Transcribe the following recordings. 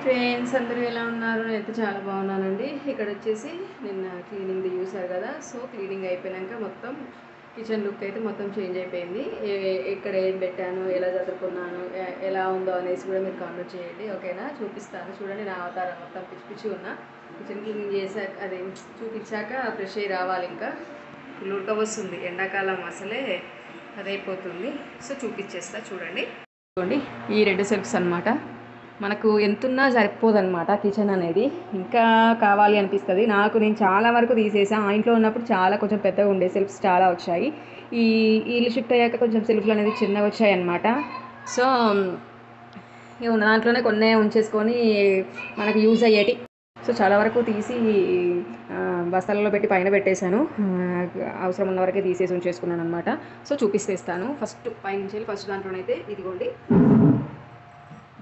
Friends అందరూ ఎలా ఉన్నారు? నేనైతే చాలా బాగున్నానండి. ఇక్కడ వచ్చేసి నిన్న క్లీనింగ్ది చూసారు కదా. సో క్లీనింగ్ అయిపోయాక మొత్తం కిచెన్ లుక్ అయితే మొత్తం చేంజ్ అయిపోయింది. ఇక్కడ ఏం పెట్టాను, ఎలా చదువుకున్నాను, ఎలా ఉందో అనేసి కూడా మీరు కామెంట్ చేయండి, ఓకేనా? చూపిస్తాను చూడండి. నా అవతారం మొత్తం పిచ్చి పిచ్చి ఉన్నా. కిచెన్ క్లీనింగ్ చేశాక అది చూపించాక ఫ్రెష్ అయ్యి రావాలి. ఇంకా ఫుల్ ఉడకవస్తుంది, ఎండాకాలం అసలే అదైపోతుంది. సో చూపించేస్తా చూడండి. చూడండి, ఈ రెడ్ సెల్ఫ్స్ అనమాట. మనకు ఎంతున్నా సరిపోదన్నమాట కిచెన్ అనేది, ఇంకా కావాలి అనిపిస్తుంది నాకు. నేను చాలా వరకు తీసేసాను. ఆ ఇంట్లో ఉన్నప్పుడు చాలా కొంచెం పెద్దగా ఉండే సెల్ఫ్స్ చాలా వచ్చాయి. ఈ ఇల్లు షిఫ్ట్ అయ్యాక కొంచెం సెల్ఫ్లు అనేది చిన్నగా వచ్చాయి అన్నమాట. సో ఉన్న దాంట్లోనే కొన్నే ఉంచేసుకొని మనకు యూజ్ అయ్యేటి. సో చాలా వరకు తీసి బస్తాలలో పెట్టి పైన పెట్టేశాను. అవసరం ఉన్న వరకే తీసేసి ఉంచేసుకున్నాను అనమాట. సో చూపిస్తేస్తాను. ఫస్ట్ పైనుంచి ఫస్ట్ దాంట్లోనైతే ఇదిగోండి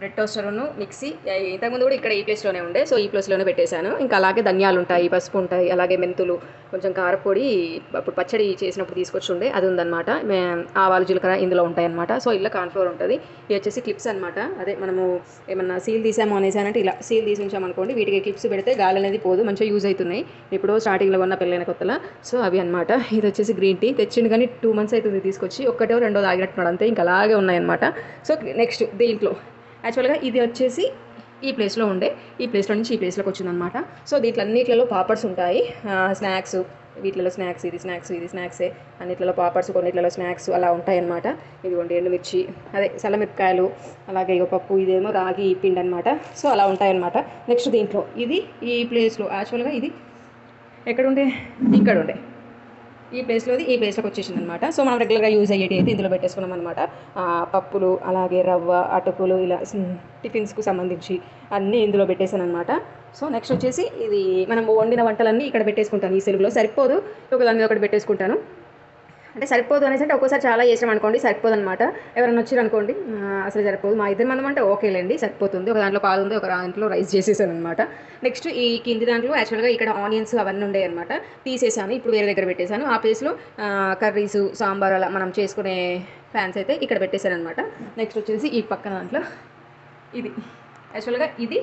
బ్రెడ్ టోస్టర్ను మిక్సీ. ఇంతకుముందు కూడా ఇక్కడ ఈ ప్లేస్లోనే ఉండే, సో ఈ ప్లేస్లోనే పెట్టేశాను. ఇంకా అలాగే ధనియాలు ఉంటాయి, పసుపు ఉంటాయి, అలాగే మెంతులు, కొంచెం కారపొడి అప్పుడు పచ్చడి చేసినప్పుడు తీసుకొచ్చి ఉండే అది ఉందన్నమాట. ఆవాలు జీలకర్ర ఇందులో ఉంటాయి అనమాట. సో ఇలా కార్న్ఫ్లోర్ ఉంటుంది. ఇది వచ్చేసి క్లిప్స్ అనమాట. అదే మనము ఏమన్నా సీల్ తీసాము అనేసానంటే ఇలా సీల్ తీసి ఉంచామనుకోండి, వీటికి క్లిప్స్ పెడితే గాలి అనేది పోదు, మంచిగా యూజ్ అవుతున్నాయి. ఇప్పుడు స్టార్టింగ్లో ఉన్న పెళ్ళైన కొత్తలా. సో అవి అనమాట. ఇది వచ్చేసి గ్రీన్ టీ తెచ్చిండు, కానీ 2 months అవుతుంది తీసుకొచ్చి. ఒక్కటో రెండో తాగినట్టున్నాడు అంతే, ఇంకా అలాగే ఉన్నాయన్నమాట. సో నెక్స్ట్ దీంట్లో యాక్చువల్గా ఇది వచ్చేసి ఈ ప్లేస్లో ఉండే, ఈ ప్లేస్లో నుంచి ఈ ప్లేస్లోకి వచ్చిందనమాట. సో దీంట్లో అన్నిట్లలో పాపడ్స్ ఉంటాయి, స్నాక్స్. వీటిలో స్నాక్స్, ఇది స్నాక్స్, ఇది స్నాక్సే. అన్నిట్లలో పాపడ్స్, కొన్నిట్లలో స్నాక్స్ అలా ఉంటాయన్నమాట. ఇదిగోండి ఎండుమిర్చి, అదే సల్లమిరపకాయలు, అలాగే ఇక పప్పు, ఇదేమో రాగి పిండి అనమాట. సో అలా ఉంటాయన్నమాట. నెక్స్ట్ దీంట్లో ఇది ఈ ప్లేస్లో యాక్చువల్గా ఇది ఎక్కడుండే, ఇక్కడ ఉండే ఈ ప్లేస్లోది ఈ ప్లేస్లోకి వచ్చేసింది అనమాట. సో మనం రెగ్యులర్గా యూజ్ అయ్యేటి అయితే ఇందులో పెట్టేసుకున్నాం అనమాట. పప్పులు, అలాగే రవ్వ, అటుకులు, ఇలా టిఫిన్స్కు సంబంధించి అన్నీ ఇందులో పెట్టేసాను అనమాట. సో నెక్స్ట్ వచ్చేసి ఇది మనం వండిన వంటలన్నీ ఇక్కడ పెట్టేసుకుంటాను. ఈ సెల్ఫ్లో సరిపోదు, ఒక దాని మీద ఒకటి పెట్టేసుకుంటాను. అంటే సరిపోదు అనేసి అంటే ఒక్కోసారి చాలా చేసాం అనుకోండి, సరిపోదు అనమాట. ఎవరైనా వచ్చారు అనుకోండి, అసలు సరిపోదు. మా ఇద్దరు మందం అంటే ఓకేలేండి, సరిపోతుంది. ఒక దాంట్లో పాలు ఉంది, ఒక దాంట్లో రైస్ చేసేసాను అనమాట. నెక్స్ట్ ఈ కింది దాంట్లో యాక్చువల్గా ఇక్కడ ఆనియన్స్ అవన్నీ ఉండే అనమాట, తీసేసాను. ఇప్పుడు వేరే దగ్గర పెట్టేశాను. ఆ ప్లేస్లో కర్రీస్, సాంబార్ అలా మనం చేసుకునే ప్యాన్స్ అయితే ఇక్కడ పెట్టేశాను అనమాట. నెక్స్ట్ వచ్చేసి ఈ పక్కన దాంట్లో ఇది యాక్చువల్గా ఇది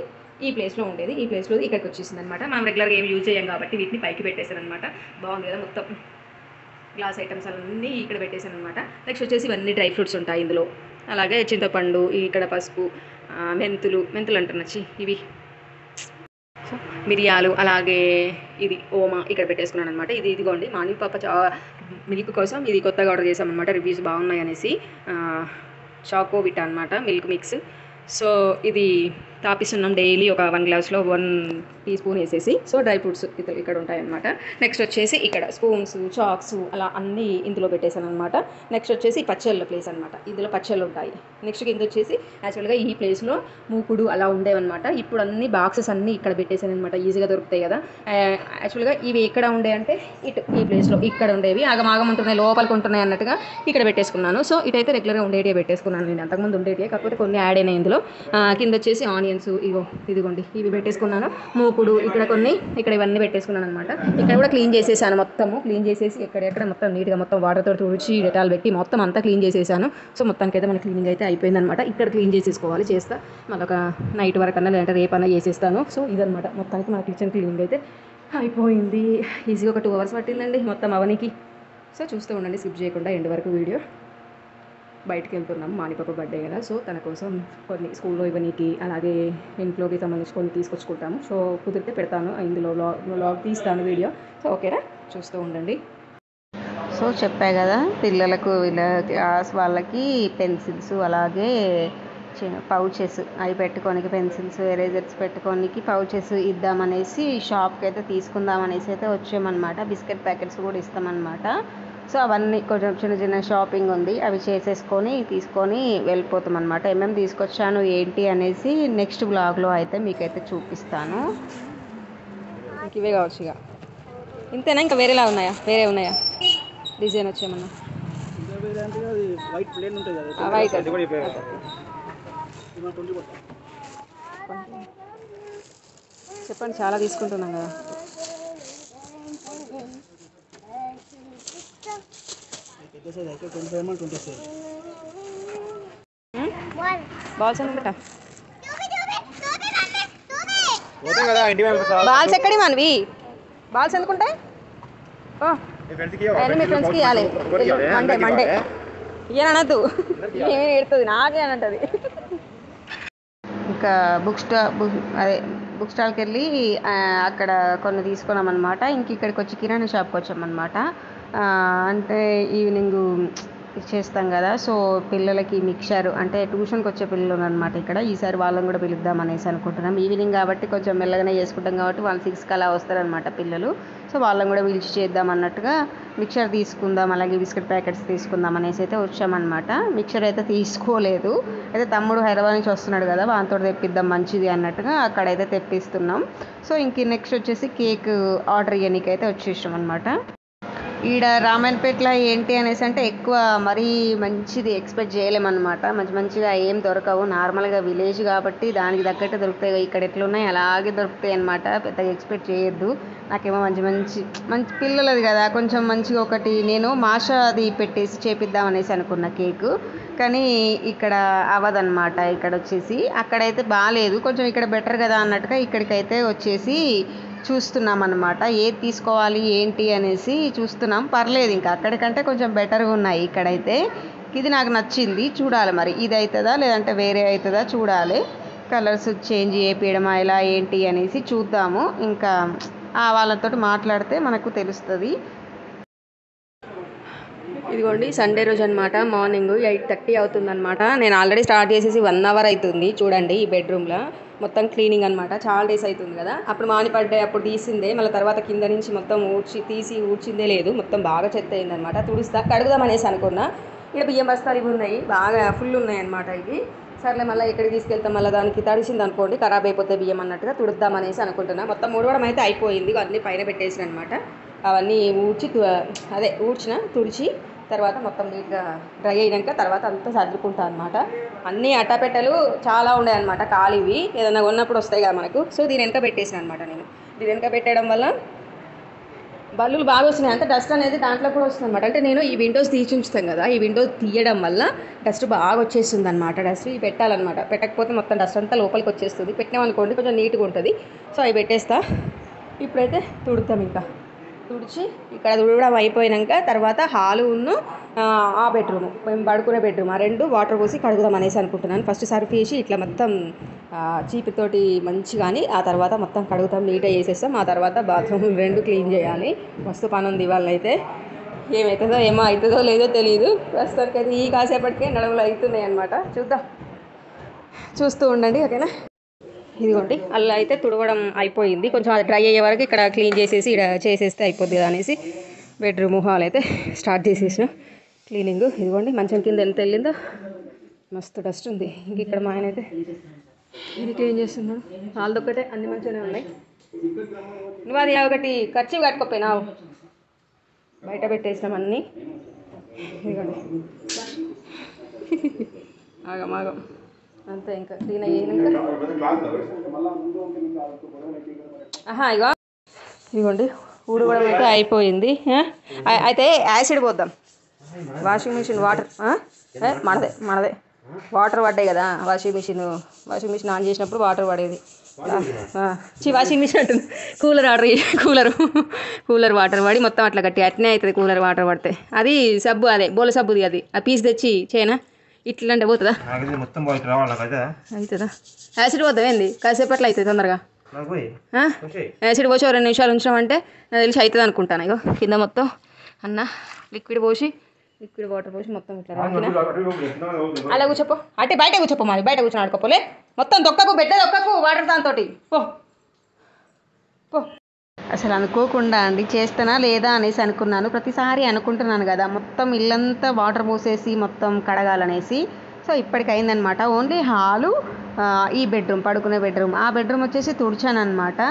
ఈ ప్లేస్లో ఉండేది, ఈ ప్లేస్లో ఇక్కడికి వచ్చేసింది అనమాట. మనం రెగ్యులర్గా ఏం యూజ్ చేయం కాబట్టి వీటిని పైకి పెట్టేశాను అనమాట. బాగుంది కదా, మొత్తం గ్లాస్ ఐటమ్స్ అన్నీ ఇక్కడ పెట్టేశాను అనమాట. నెక్స్ట్ వచ్చేసి ఇవన్నీ డ్రై ఫ్రూట్స్ ఉంటాయి ఇందులో, అలాగే చింతపండు, ఇక్కడ పసుపు, మెంతులు అంటున్నచ్చి ఇవి మిరియాలు, అలాగే ఇది ఓమా ఇక్కడ పెట్టేసుకున్నాను అనమాట. ఇదిగోండి మార్నింగ్ పాప మిల్క్ కోసం ఇది కొత్తగా ఆర్డర్ చేసామన్నమాట, రివ్యూస్ బాగున్నాయి అనేసి. చాకోవిటా అనమాట మిల్క్ మిక్స్. సో ఇది తాపిస్తున్నాం డైలీ ఒక 1 గ్లాస్లో 1 teaspoon వేసేసి. సో డ్రై ఫ్రూట్స్ ఇక్కడ ఉంటాయన్నమాట. నెక్స్ట్ వచ్చేసి ఇక్కడ స్పూన్స్, చాక్స్ అలా అన్నీ ఇందులో పెట్టేశాను అనమాట. నెక్స్ట్ వచ్చేసి పచ్చళ్ళ ప్లేస్ అనమాట, ఇందులో పచ్చళ్ళు ఉంటాయి. నెక్స్ట్ కింద వచ్చేసి యాక్చువల్గా ఈ ప్లేస్లో మూకుడు అలా ఉండేవన్నమాట. ఇప్పుడు అన్ని బాక్సెస్ అన్నీ ఇక్కడ పెట్టేశాను అనమాట, ఈజీగా దొరుకుతాయి కదా. యాక్చువల్గా ఇవి ఎక్కడ ఉండే అంటే ఇటు ఈ ప్లేస్లో ఇక్కడ ఉండేవి, ఆగమాగం ఉంటున్నాయి, లోపలికి ఉంటున్నాయి అన్నట్టుగా ఇక్కడ పెట్టేసుకున్నాను. సో ఇటైతే రెగ్యులర్గా ఉండేటివే పెట్టేసుకున్నాను నేను, అంతకుముందు ఉండేటివే, కాకపోతే కొన్ని యాడ్ అయినాయి ఇందులో. కింద వచ్చేసి ఆనియన్స్, ఇదిగోండి ఇవి పెట్టేసుకున్నాను. మూకుడు ఇక్కడ కొన్ని, ఇక్కడ ఇవన్నీ పెట్టేసుకున్నాను అనమాట. ఇక్కడ కూడా క్లీన్ చేసేసాను, మొత్తము క్లీన్ చేసేసి ఎక్కడెక్కడ మొత్తం నీట్గా మొత్తం వాటర్తో తుడిచి డెటాల్ పెట్టి మొత్తం అంతా క్లీన్ చేసేసాను. సో మొత్తానికి అయితే మన క్లీనింగ్ అయితే అయిపోయిందనమాట. ఇక్కడ క్లీన్ చేసేసుకోవాలి, చేస్తా మళ్ళీ ఒక నైట్ వరకు అన్నా లేదంటే రేపన్నా చేసేస్తాను. సో ఇదనమాట మొత్తానికి మన కిచెన్ క్లీనింగ్ అయితే అయిపోయింది. ఈజీగా ఒక 2 hours పట్టిందండి మొత్తం అవనికి. సో చూస్తూ ఉండండి, స్కిప్ చేయకుండా ఎండ్ వరకు వీడియో. బయటకు వెళ్తున్నాము, మానిపాప బర్త్డే కదా. సో తన కోసం కొన్ని స్కూల్లో ఇవన్నీకి, అలాగే ఇంట్లోకి సంబంధించి కొన్ని తీసుకొచ్చుకుంటాము. సో కుదిరితే పెడతాను ఇందులో, వ్లాగ్ తీస్తాను వీడియో. సో ఓకేనా, చూస్తూ ఉండండి. సో చెప్పా కదా, పిల్లలకు వీళ్ళ క్లాస్ వాళ్ళకి పెన్సిల్స్, అలాగే పౌచెస్ అవి పెట్టుకోనికి, పెన్సిల్స్, ఎరేజర్స్ పెట్టుకోనికి పౌచెస్ ఇద్దామనేసి షాప్కి అయితే తీసుకుందామనేసి అయితే వచ్చామన్నమాట. బిస్కెట్ ప్యాకెట్స్ కూడా ఇస్తామన్నమాట. సో అవన్నీ కొంచెం చిన్న చిన్న షాపింగ్ ఉంది, అవి చేసేసుకొని తీసుకొని వెళ్ళిపోతాం అనమాట. ఏమేమి తీసుకొచ్చాను ఏంటి అనేసి నెక్స్ట్ బ్లాగ్లో అయితే మీకైతే చూపిస్తాను. ఇవే కావచ్చు ఇక, ఇంతేనా? ఇంకా వేరేలా ఉన్నాయా? వేరే ఉన్నాయా డిజైన్ వచ్చేమన్నా? వైట్ చెప్పండి, చాలా తీసుకుంటున్నాం కదా. బాల్స్ అని బాల్స్ ఎక్కడి మనవి బాల్స్ ఎందుకుంటాయి మీ ఫ్రెండ్స్కి ఇవ్వాలి మండే మండే ఇయ్యని అనద్దు ఏమేమి ఏడుతుంది నాకే అని అంటుంది ఇంకా బుక్ స్టాల్కి వెళ్ళి అక్కడ కొన్ని తీసుకున్నాం అనమాట. ఇంక ఇక్కడికి వచ్చి కిరాణా షాప్కి వచ్చామన్నమాట. అంటే ఈవినింగ్ చేస్తాం కదా, సో పిల్లలకి మిక్చర్ అంటే ట్యూషన్కి వచ్చే పిల్లలు అనమాట ఇక్కడ. ఈసారి వాళ్ళని కూడా పిలుద్దాం అనేసి అనుకుంటున్నాం. ఈవినింగ్ కాబట్టి కొంచెం మెల్లగానే చేసుకుంటాం కాబట్టి వాళ్ళు 6కి అలా వస్తారనమాట పిల్లలు. సో వాళ్ళని కూడా పిలిచి చేద్దాం అన్నట్టుగా మిక్చర్ తీసుకుందాం, అలాగే బిస్కెట్ ప్యాకెట్స్ తీసుకుందాం అనేసి అయితే వచ్చామన్నమాట. మిక్చర్ అయితే తీసుకోలేదు, అయితే తమ్ముడు హైదరాబాద్ నుంచి వస్తున్నాడు కదా, వాంతో తెప్పిద్దాం మంచిది అన్నట్టుగా అక్కడైతే తెప్పిస్తున్నాం. సో ఇంక నెక్స్ట్ వచ్చేసి కేక్ ఆర్డర్ ఇవ్వడానికి అయితే వచ్చేసాం అనమాట. ఈడ రామాయణపేటలో ఏంటి అనేసి అంటే ఎక్కువ మరీ మంచిది ఎక్స్పెక్ట్ చేయలేమన్నమాట. మంచిగా ఏం దొరకవు, నార్మల్గా విలేజ్ కాబట్టి దానికి తగ్గట్టు దొరుకుతాయి. ఇక్కడ ఎట్లున్నాయి అలాగే దొరుకుతాయి అనమాట, పెద్దగా ఎక్స్పెక్ట్ చేయొద్దు. నాకేమో మంచి పిల్లలది కదా, కొంచెం మంచిగా ఒకటి నేను మాషా అది పెట్టేసి చేపిద్దాం అనేసి అనుకున్న కేకు, కానీ ఇక్కడ అవ్వదన్నమాట. ఇక్కడ వచ్చేసి అక్కడైతే బాగాలేదు, కొంచెం ఇక్కడ బెటర్ కదా అన్నట్టుగా ఇక్కడికైతే వచ్చేసి చూస్తున్నాం అన్నమాట. ఏది తీసుకోవాలి ఏంటి అనేసి చూస్తున్నాం. పర్లేదు, ఇంకా అక్కడికంటే కొంచెం బెటర్గా ఉన్నాయి ఇక్కడైతే. ఇది నాకు నచ్చింది, చూడాలి మరి ఇది అవుతుందా లేదంటే వేరే అవుతుందా చూడాలి. కలర్స్ చేంజ్ చేయించడమా ఇలా ఏంటి అనేసి చూద్దాము. ఇంకా వాళ్ళతో మాట్లాడితే మనకు తెలుస్తుంది. ఇదిగోండి సండే రోజు అనమాట, మార్నింగ్ 8:30 అవుతుందన్నమాట. నేను ఆల్రెడీ స్టార్ట్ చేసేసి 1 అవర్ అవుతుంది. చూడండి ఈ బెడ్రూమ్లో మొత్తం క్లీనింగ్ అనమాట. చాలా డేస్ అవుతుంది కదా, అప్పుడు మాని పడ్డే అప్పుడు తీసిందే, మళ్ళీ తర్వాత కింద నుంచి మొత్తం ఊడ్చిందే లేదు, మొత్తం బాగా చెత్త అయిందనమాట. తుడుస్తా కడుగుదాం అనేసి అనుకున్నా. ఇక్కడ బియ్యం బస్తాలు ఇవి ఉన్నాయి, బాగా ఫుల్ ఉన్నాయి అనమాట ఇవి. సర్లే మళ్ళీ ఎక్కడికి తీసుకెళ్తాం, మళ్ళీ దానికి తడిసింది అనుకోండి ఖరాబ్ అయిపోతే బియ్యం అన్నట్టుగా తుడుద్దాం అనేసి అనుకుంటున్నా. మొత్తం ముడవడం అయితే అయిపోయింది, అన్నీ పైన పెట్టేసిన అనమాట. అవన్నీ ఊడ్చిన తుడిచి తర్వాత మొత్తం నీట్గా డ్రై అయినాక తర్వాత అంతా సర్దుకుంటా అనమాట. అన్నీ అట్టపెట్టెలు చాలా ఉండే అనమాట ఖాళీవి, ఏదైనా ఉన్నప్పుడు వస్తాయి కదా మనకు. సో దీని వెనక పెట్టేసిన అనమాట. నేను దీని వెనక పెట్టడం వల్ల బల్లులు బాగా వస్తున్నాయి, అంటే డస్ట్ అనేది దాంట్లో కూడా వస్తుంది అనమాట. అంటే నేను ఈ విండోస్ తీసి ఉంచుతాం కదా, ఈ విండోస్ తీయడం వల్ల డస్ట్ బాగా వచ్చేస్తుంది అనమాట. డస్ట్ ఇవి పెట్టాలన్నమాట, పెట్టకపోతే మొత్తం డస్ట్ అంతా లోపలికి వచ్చేస్తుంది. పెట్టినామనుకోండి కొంచెం నీట్గా ఉంటుంది. సో అవి పెట్టేస్తా. ఇప్పుడైతే తుడుతాం, ఇంకా తుడిచి ఇక్కడ తుడవడం అయిపోయాక తర్వాత హాలు ఆ బెడ్రూమ్ మేము పడుకునే బెడ్రూమ్ ఆ రెండు వాటర్ పోసి కడుగుదాం అనేసి అనుకుంటున్నాను. ఫస్ట్ సర్ఫ్ వేసి ఇట్లా మొత్తం చీపితోటి మంచిగాని ఆ తర్వాత మొత్తం కడుగుతాం, నీట్గా చేసేస్తాం. ఆ తర్వాత బాత్రూమ్ 2 క్లీన్ చేయాలి. మస్తు పని ఉంది ఇవాళ అయితే. ఏమవుతుందో ఏమో అవుతుందో లేదో తెలియదు. ప్రస్తుతానికి అయితే ఈ కాసేపటికే నడుములు అవుతున్నాయి అనమాట. చూస్తూ ఉండండి, ఓకేనా. ఇదిగోండి అలా అయితే తుడవడం అయిపోయింది, కొంచెం అది డ్రై అయ్యే వరకు ఇక్కడ క్లీన్ చేసేసి ఇక్కడ చేసేస్తే అయిపోద్ది కదా అనేసి బెడ్రూమ్ హాల్ అయితే స్టార్ట్ చేసేసిన క్లీనింగ్. ఇదిగోండి మంచం కింద ఎంత వెళ్ళిందో మస్తు డస్ట్ ఉంది. ఇంక ఇక్కడ మా ఆయన అయితే ఇది క్లీన్ చేస్తున్నాడు. వాళ్ళది ఒక్కటే అన్ని మంచిగానే ఉన్నాయి. నువ్వు అది ఒకటి ఖర్చు కట్టుకోపోయినావు, బయట పెట్టేసినాం అన్నీ. ఇదిగోండి ఆగం అంతే. ఇంకా క్లీన్ అయ్యాక ఇదిగోండి ఊడవడం అయితే అయిపోయింది. అయితే యాసిడ్ పోద్దాం. వాషింగ్ మిషన్ వాటర్ మనదే వాటర్ పడ్డాయి కదా, వాషింగ్ మిషన్ ఆన్ చేసినప్పుడు వాటర్ పడేది. వాషింగ్ మిషన్ అంటుంది, కూలర్ వాటర్ పడి మొత్తం అట్లా అట్నే అవుతుంది. కూలర్ వాటర్ పడితే అది సబ్బు, అదే బోల సబ్బుది, అది ఆ పీస్ తెచ్చి చేయనా ఇట్లా అంటే పోతుందా? అవుతుందా? యాసిడ్ పోతాం ఏంది, కాసేపట్లో అవుతుంది తొందరగా. యాసిడ్ పోసి 2 నిమిషాలు ఉంచామంటే నాకు తెలిసి అవుతుంది అనుకుంటాను. ఇగో కింద మొత్తం లిక్విడ్ వాటర్ పోసి మొత్తం ఇట్లా రాకిన అలా కూర్చోపో. అంటే బయట కూర్చోపో, మరి బయట కూర్చొని ఆడుకోపోలే. మొత్తం దొక్కకు వాటర్ దాంతో పో. అసలు అనుకోకుండా అండి చేస్తానా లేదా అనేసి అనుకున్నాను. ప్రతిసారి అనుకుంటున్నాను కదా, మొత్తం ఇల్లంతా వాటర్ పోసేసి మొత్తం కడగాలనేసి. సో ఇప్పటికైందనమాట. ఓన్లీ హాలు, ఈ బెడ్రూమ్ పడుకునే బెడ్రూమ్, ఆ బెడ్రూమ్ వచ్చేసి తుడిచాను అనమాట.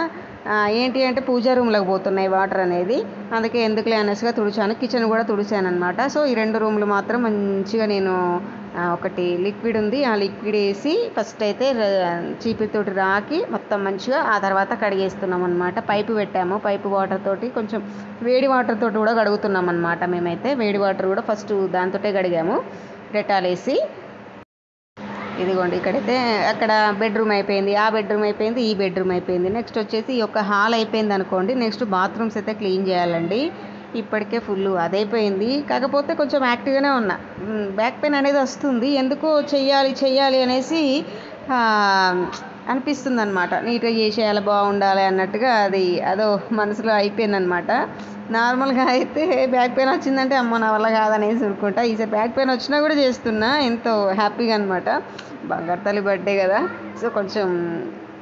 ఏంటి అంటే పూజా రూమ్లోకి పోతున్నాయి వాటర్ అనేది, అందుకే ఎందుకులే అనేసిగా తుడిచాను. కిచెన్ కూడా తుడిచాను అనమాట. సో ఈ 2 రూమ్లు మాత్రం మంచిగా నేను ఒకటి లిక్విడ్ ఉంది, ఆ లిక్విడ్ వేసి ఫస్ట్ అయితే చీపితోటి రాకి మొత్తం మంచిగా ఆ తర్వాత కడిగేస్తున్నాం అనమాట. పైపు పెట్టాము, పైపు వాటర్ తోటి కొంచెం వేడి వాటర్ తోటి కూడా కడుగుతున్నాం అనమాట. మేమైతే వేడి వాటర్ కూడా ఫస్ట్ దాంతోటే కడిగాము, డెటాల్ వేసి. ఇదిగోండి ఇక్కడైతే అక్కడ బెడ్రూమ్ అయిపోయింది, ఆ బెడ్రూమ్ అయిపోయింది, ఈ బెడ్రూమ్ అయిపోయింది. నెక్స్ట్ వచ్చేసి ఈ యొక్క హాల్ అయిపోయింది అనుకోండి. నెక్స్ట్ బాత్రూమ్స్ అయితే క్లీన్ చేయాలండి. ఇప్పటికే ఫుల్ అదైపోయింది. కాకపోతే కొంచెం యాక్టివ్గానే ఉన్నా. బ్యాక్ పెయిన్ అనేది వస్తుంది. ఎందుకో చెయ్యాలి అనేసి అనిపిస్తుంది అనమాట. నీట్గా చేసేయాలి, బాగుండాలి అన్నట్టుగా అదో మనసులో అయిపోయిందనమాట. నార్మల్గా అయితే బ్యాక్ పెయిన్ వచ్చిందంటే అమ్మ నా వల్ల కాదనేసి ఊరుకుంటా. ఈసారి బ్యాక్ పెయిన్ వచ్చినా కూడా చేస్తున్నా ఎంతో హ్యాపీగా అనమాట. బంగారు తల్లి బర్త్డే కదా, సో కొంచెం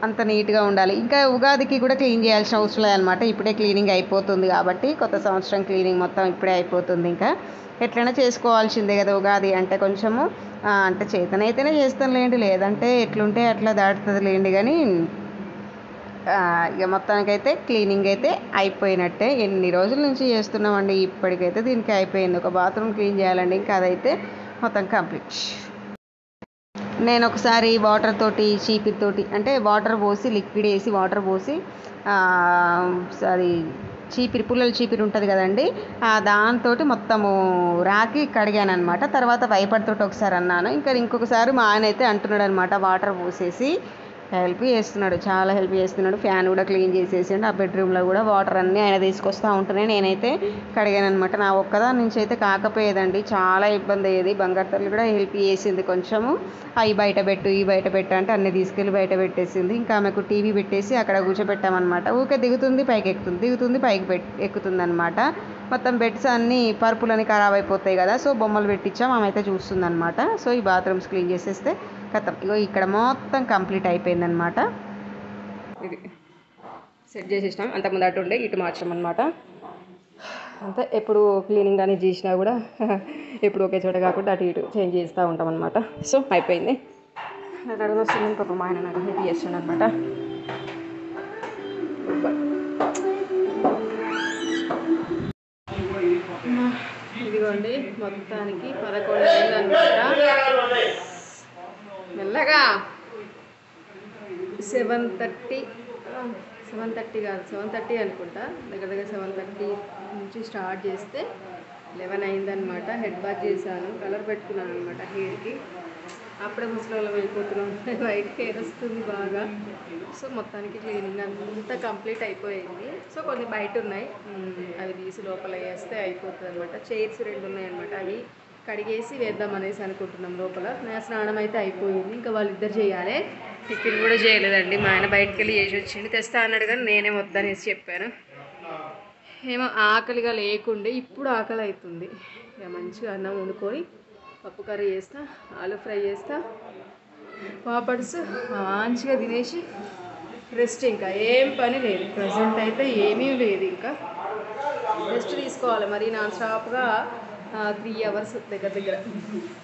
అంత నీట్గా ఉండాలి. ఇంకా ఉగాదికి కూడా క్లీన్ చేయాల్సిన అవసరం లేదనమాట. ఇప్పుడే క్లీనింగ్ అయిపోతుంది కాబట్టి కొత్త సంవత్సరం క్లీనింగ్ మొత్తం ఇప్పుడే అయిపోతుంది. ఇంకా ఎట్లైనా చేసుకోవాల్సిందే కదా ఉగాది అంటే. కొంచెము అంటే చేతనైతేనే చేస్తాను లేండి, లేదంటే ఎట్లుంటే అట్లా దాటుతుంది లేండి. కానీ ఇక మొత్తానికైతే క్లీనింగ్ అయితే అయిపోయినట్టే. ఎన్ని రోజుల నుంచి చేస్తున్నామండి, ఇప్పటికైతే దీనికి అయిపోయింది. ఒక బాత్రూమ్ క్లీన్ చేయాలండి, ఇంకా అదైతే మొత్తం కంప్లీట్. నేను ఒకసారి వాటర్ తోటి చీపిరితోటి అంటే వాటర్ పోసి లిక్విడ్ వేసి వాటర్ పోసి అది చీపిరి పుల్లల చీపిరి ఉంటుంది కదండి, దాంతో మొత్తము రాకి కడిగాను అనమాట. తర్వాత వైపర్తోటి ఒకసారి అన్నాను. ఇంకొకసారి మా ఆయన అయితే అంటున్నాడు అనమాట, వాటర్ పోసేసి హెల్ప్ చేస్తున్నాడు, చాలా హెల్ప్ చేస్తున్నాడు. ఫ్యాన్ కూడా క్లీన్ చేసేసిండు. ఆ బెడ్రూమ్లో కూడా వాటర్ అన్నీ ఆయన తీసుకొస్తూ ఉంటేనే నేనైతే కడిగాను అనమాట. నా ఒక్కదాని నుంచి అయితే కాకపోయేదండి, చాలా ఇబ్బంది అయ్యేది. బంగారు తల్లి కూడా హెల్ప్ చేసింది కొంచెము. అవి బయట పెట్టు, ఈ బయట పెట్టు అంటే అన్నీ తీసుకెళ్ళి బయట పెట్టేసింది. ఇంకా ఆమెకు టీవీ పెట్టేసి అక్కడ కూర్చోబెట్టామన్నమాట. ఊకే దిగుతుంది పైకి ఎక్కుతుంది, దిగుతుంది పైకి ఎక్కుతుంది అనమాట. మొత్తం బెడ్స్ అన్నీ పరుపులని ఖరాబ్ అయిపోతాయి కదా, సో బొమ్మలు పెట్టించాం, ఆమె అయితే చూస్తుంది అనమాట. సో ఈ బాత్రూమ్స్ క్లీన్ చేసేస్తే కథం. ఇగో ఇక్కడ మొత్తం కంప్లీట్ అయిపోయిందనమాట. ఇది సెట్ చేసేసినాం. అంతకుముందు అటు ఉండే ఇటు మార్చాం అనమాట. అంతే, ఎప్పుడు క్లీనింగ్ అనేది చేసినా కూడా ఎప్పుడు ఒకే చోట కాకుండా అటు ఇటు చేంజ్ చేస్తూ ఉంటాం అనమాట. సో అయిపోయింది. నడుము వస్తుంది పాప, మా ఆయన నాకు హెల్ప్ చేస్తుండ అనమాట. ఇదిగోండి మొత్తానికి 11 అయిందనమాట. మెల్లగా 7:30 కాదు 7:30 అనుకుంటా, దగ్గర 7:30 నుంచి స్టార్ట్ చేస్తే 11 అయిందనమాట. హెడ్ బాత్ చేశాను, కలర్ పెట్టుకున్నాను అనమాట హెయిర్కి. అప్పుడే ముసలిలో వెళ్ళిపోతున్నాం, వైట్ హెయిర్ వస్తుంది బాగా. సో మొత్తానికి క్లీనింగ్ అంతా కంప్లీట్ అయిపోయింది. సో కొన్ని బయట ఉన్నాయి, అవి తీసి లోపల వేస్తే అయిపోతుంది అనమాట. చైర్స్ 2 ఉన్నాయన్నమాట, అవి కడిగేసి వేద్దాం అనేసి అనుకుంటున్నాం లోపల. నా స్నానం అయితే అయిపోయింది, ఇంకా వాళ్ళిద్దరు చేయాలి. టిఫిన్ కూడా చేయలేదండి, మా ఆయన బయటకు వెళ్ళి చేసి వచ్చింది. తెస్తా అన్నాడు కానీ నేనే వద్దనేసి చెప్పాను. ఏమో ఆకలిగా లేకుండే, ఇప్పుడు ఆకలి అవుతుంది. ఇక మంచిగా అన్నం వండుకొని పప్పు కర్రీ చేస్తా, ఆలు ఫ్రై చేస్తా, పాపడ్స్ మంచిగా తినేసి రెస్ట్. ఇంకా ఏం పని లేదు, ప్రజెంట్ అయితే ఏమీ లేదు. ఇంకా రెస్ట్ తీసుకోవాలి మరి నాన్ స్టాప్గా. 3 అవర్స్ దగ్గర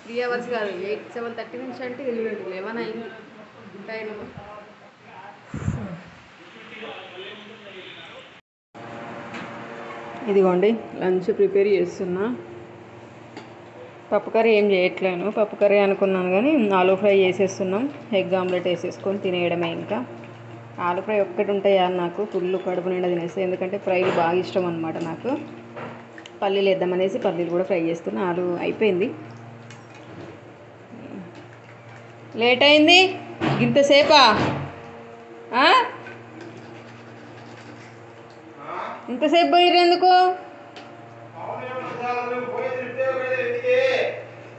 3 అవర్స్ కాదు, 7:30 నుంచి అంటే 11 అయింది టైం. ఇదిగోండి లంచ్ ప్రిపేర్ చేస్తున్నా. పప్పు కర్రీ ఏం చేయట్లేను, పప్పు కర్రీ అనుకున్నాను కానీ ఆలూ ఫ్రై చేసేస్తున్నాం. ఎగ్ ఆమ్లెట్ వేసేసుకొని తినేయడమే. ఇంకా ఆలూ ఫ్రై ఒక్కటి ఉంటాయి అని నాకు ఫుల్ కడుపు నిండా తినేస్తాయి, ఎందుకంటే ఫ్రైలు బాగా ఇష్టం అనమాట నాకు. పల్లీలు వేద్దామనేసి పల్లీలు కూడా ఫ్రై చేస్తున్నా. ఆలు అయిపోయింది. లేట్ అయింది ఇంతసేపా? ఇంతసేపు పోయిర్రు ఎందుకు?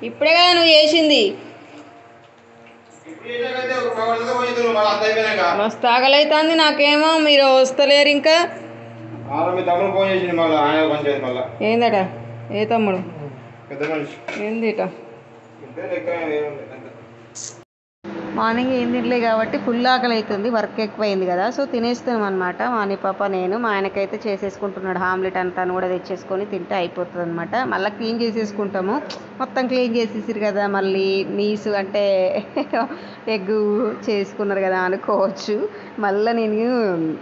ఇప్పుడే కదా నువ్వు చేసింది. మస్తు ఆకలైతుంది నాకేమో, మీరు వస్తలేరు ఇంకా. ఏందట? ఏ తమ్ముడు? ఏందిట? మార్నింగ్ ఏం తినలే కాబట్టి ఫుల్ ఆకలి అవుతుంది, వర్క్ ఎక్కువైంది కదా. సో తినేస్తాం అనమాట. మాని పాప నేను. మా ఆయనకైతే చేసేసుకుంటున్నాడు ఆమ్లెట్ అంతా కూడా తెచ్చేసుకొని తింటే అయిపోతుంది అనమాట. మళ్ళీ క్లీన్ చేసేసుకుంటాము. మొత్తం క్లీన్ చేసేసారు కదా, మళ్ళీ నీసు అంటే ఎగ్ చేసుకున్నారు కదా అనుకోవచ్చు. మళ్ళీ నేను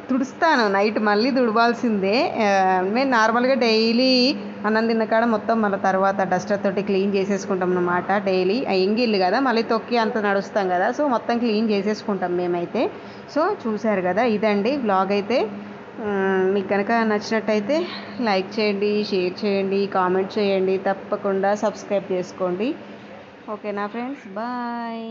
తుడుస్తాను, నైట్ మళ్ళీ తుడవాల్సిందే. మేము నార్మల్గా డైలీ అన్నం తిన్న కాడ మొత్తం మళ్ళీ తర్వాత డస్టర్ తోటి క్లీన్ చేసేసుకుంటాం అన్నమాట. డైలీ ఎంగిల్లు కదా, మళ్ళీ తొక్కి అంత నడుస్తాం కదా, సో మొత్తం క్లీన్ చేసేసుకుంటాం మేమైతే. సో చూశారు కదా, ఇదండి వ్లాగ్ అయితే. మీకు కనుక నచ్చినట్టయితే లైక్ చేయండి, షేర్ చేయండి, కామెంట్ చేయండి, తప్పకుండా సబ్స్క్రైబ్ చేసుకోండి. ఓకేనా ఫ్రెండ్స్, బాయ్.